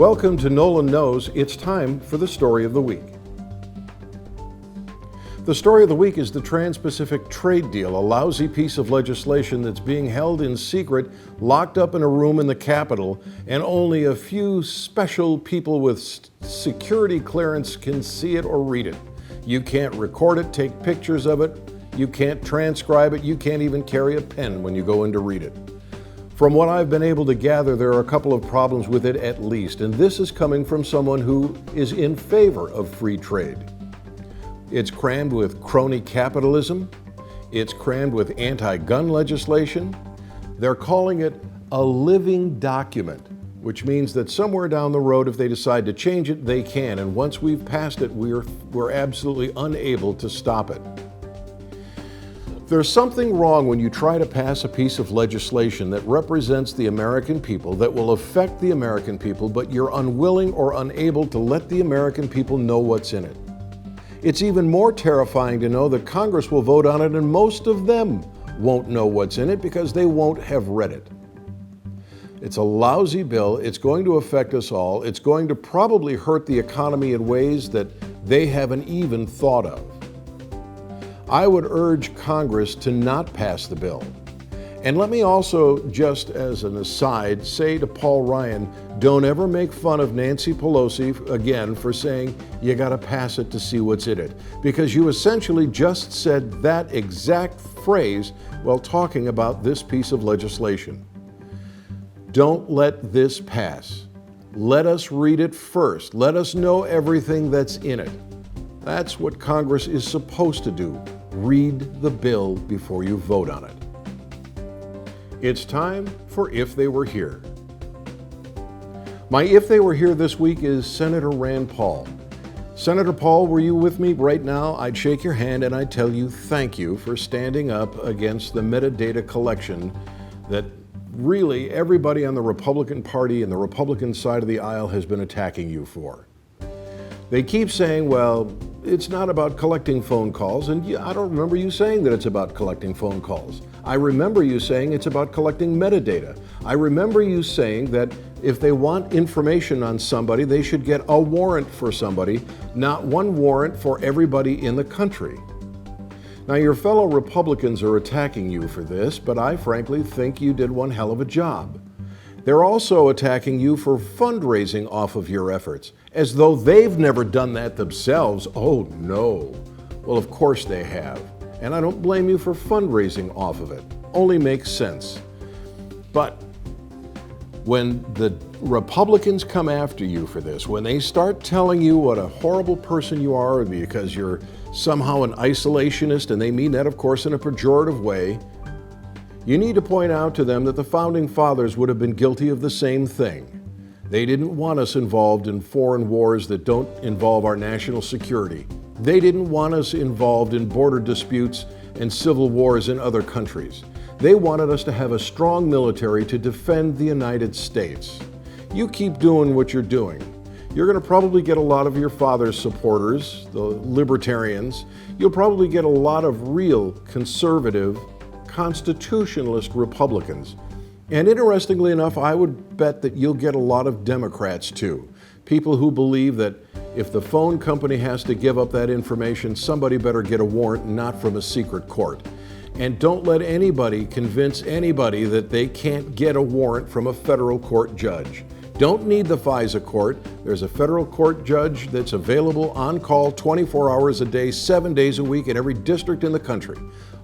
Welcome to Nolan Knows. It's time for the story of the week. The story of the week is the Trans-Pacific trade deal, a lousy piece of legislation that's being held in secret, locked up in a room in the Capitol, and only a few special people with security clearance can see it or read it. You can't record it, take pictures of it, you can't transcribe it, you can't even carry a pen when you go in to read it. From what I've been able to gather, there are a couple of problems with it at least, and this is coming from someone who is in favor of free trade. It's crammed with crony capitalism. It's crammed with anti-gun legislation. They're calling it a living document, which means that somewhere down the road, if they decide to change it, they can. And once we've passed it, we're absolutely unable to stop it. There's something wrong when you try to pass a piece of legislation that represents the American people, that will affect the American people, but you're unwilling or unable to let the American people know what's in it. It's even more terrifying to know that Congress will vote on it and most of them won't know what's in it because they won't have read it. It's a lousy bill. It's going to affect us all. It's going to probably hurt the economy in ways that they haven't even thought of. I would urge Congress to not pass the bill. And let me also, just as an aside, say to Paul Ryan, don't ever make fun of Nancy Pelosi again for saying you got to pass it to see what's in it, because you essentially just said that exact phrase while talking about this piece of legislation. Don't let this pass. Let us read it first. Let us know everything that's in it. That's what Congress is supposed to do. Read the bill before you vote on it. It's time for If They Were Here. My If They Were Here this week is Senator Rand Paul. Senator Paul, were you with me right now? I'd shake your hand and I'd tell you thank you for standing up against the metadata collection that really everybody on the Republican Party and the Republican side of the aisle has been attacking you for. They keep saying, well, it's not about collecting phone calls, and I don't remember you saying that it's about collecting phone calls. I remember you saying it's about collecting metadata. I remember you saying that if they want information on somebody, they should get a warrant for somebody, not one warrant for everybody in the country. Now, your fellow Republicans are attacking you for this, but I frankly think you did one hell of a job. They're also attacking you for fundraising off of your efforts, as though they've never done that themselves. Oh, no. Well, of course they have. And I don't blame you for fundraising off of it. Only makes sense. But when the Republicans come after you for this, when they start telling you what a horrible person you are because you're somehow an isolationist, and they mean that, of course, in a pejorative way, you need to point out to them that the Founding Fathers would have been guilty of the same thing. They didn't want us involved in foreign wars that don't involve our national security. They didn't want us involved in border disputes and civil wars in other countries. They wanted us to have a strong military to defend the United States. You keep doing what you're doing. You're going to probably get a lot of your father's supporters, the libertarians. You'll probably get a lot of real conservative, constitutionalist Republicans. And interestingly enough, I would bet that you'll get a lot of Democrats too. People who believe that if the phone company has to give up that information, somebody better get a warrant, not from a secret court. And don't let anybody convince anybody that they can't get a warrant from a federal court judge. Don't need the FISA court. There's a federal court judge that's available on call 24 hours a day, 7 days a week in every district in the country.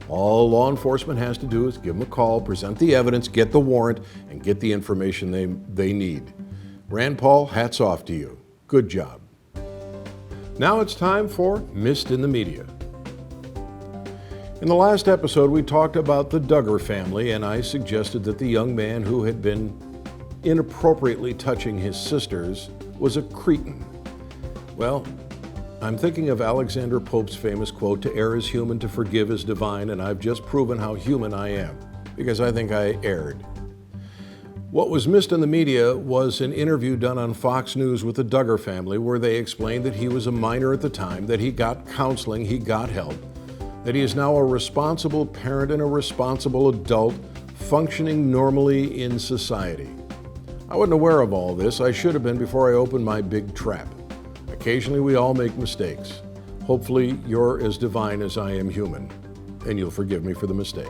All law enforcement has to do is give them a call, present the evidence, get the warrant, and get the information they need. Rand Paul, hats off to you. Good job. Now it's time for Missed in the Media. In the last episode, we talked about the Duggar family, and I suggested that the young man who had been inappropriately touching his sisters was a cretin. Well, I'm thinking of Alexander Pope's famous quote, "To err is human, to forgive is divine," and I've just proven how human I am, because I think I erred. What was missed in the media was an interview done on Fox News with the Duggar family where they explained that he was a minor at the time, that he got counseling, he got help, that he is now a responsible parent and a responsible adult functioning normally in society. I wasn't aware of all this. I should have been before I opened my big trap. Occasionally we all make mistakes. Hopefully you're as divine as I am human, and you'll forgive me for the mistake.